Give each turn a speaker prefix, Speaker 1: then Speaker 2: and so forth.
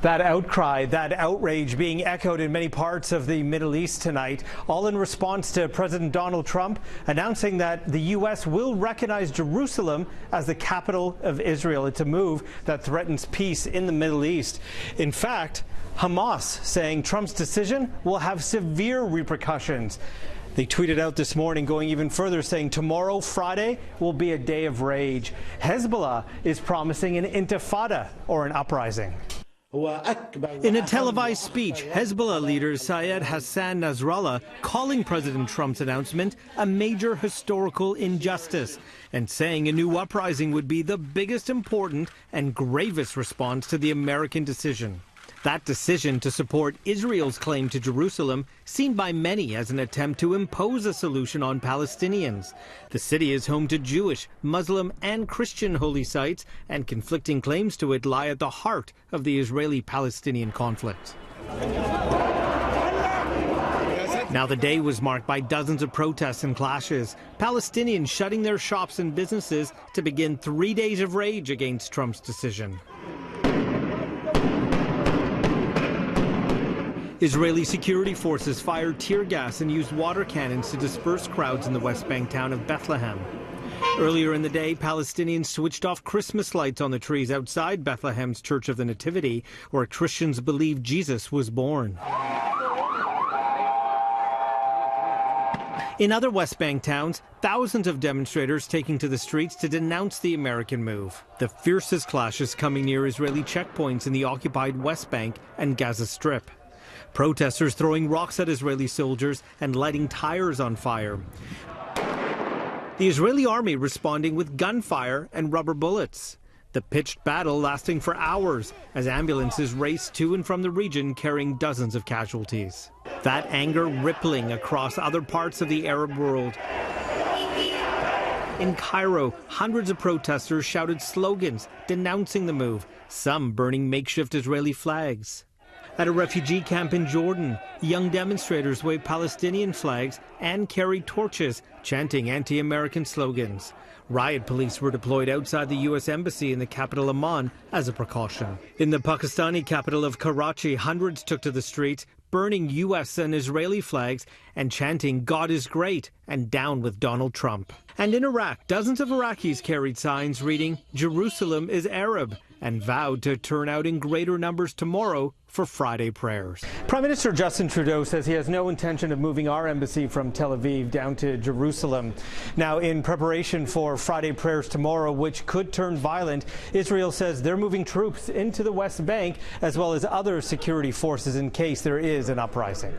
Speaker 1: That outcry, that outrage being echoed in many parts of the Middle East tonight, all in response to President Donald Trump announcing that the U.S. will recognize Jerusalem as the capital of Israel. It's a move that threatens peace in the Middle East. In fact, Hamas saying Trump's decision will have severe repercussions. They tweeted out this morning, going even further, saying tomorrow, Friday, will be a day of rage. Hezbollah is promising an intifada, or an uprising.
Speaker 2: In a televised speech, Hezbollah leader Syed Hassan Nasrallah calling President Trump's announcement a major historical injustice and saying a new uprising would be the biggest, important and gravest response to the American decision. That decision to support Israel's claim to Jerusalem seen by many as an attempt to impose a solution on Palestinians. The city is home to Jewish, Muslim and Christian holy sites, and conflicting claims to it lie at the heart of the Israeli-Palestinian conflict. Now the day was marked by dozens of protests and clashes, Palestinians shutting their shops and businesses to begin 3 days of rage against Trump's decision. Israeli security forces fired tear gas and used water cannons to disperse crowds in the West Bank town of Bethlehem. Earlier in the day, Palestinians switched off Christmas lights on the trees outside Bethlehem's Church of the Nativity, where Christians believe Jesus was born. In other West Bank towns, thousands of demonstrators taking to the streets to denounce the American move. The fiercest clashes coming near Israeli checkpoints in the occupied West Bank and Gaza Strip. Protesters throwing rocks at Israeli soldiers and lighting tires on fire. The Israeli army responding with gunfire and rubber bullets. The pitched battle lasting for hours as ambulances raced to and from the region carrying dozens of casualties. That anger rippling across other parts of the Arab world. In Cairo, hundreds of protesters shouted slogans denouncing the move, some burning makeshift Israeli flags. At a refugee camp in Jordan, young demonstrators waved Palestinian flags and carried torches, chanting anti-American slogans. Riot police were deployed outside the U.S. Embassy in the capital Amman as a precaution. In the Pakistani capital of Karachi, hundreds took to the streets, burning U.S. and Israeli flags and chanting "God is great" and "Down with Donald Trump." And in Iraq, dozens of Iraqis carried signs reading "Jerusalem is Arab" and vowed to turn out in greater numbers tomorrow for Friday prayers.
Speaker 1: Prime Minister Justin Trudeau says he has no intention of moving our embassy from Tel Aviv down to Jerusalem. Now, in preparation for Friday prayers tomorrow, which could turn violent, Israel says they're moving troops into the West Bank as well as other security forces in case there is an uprising.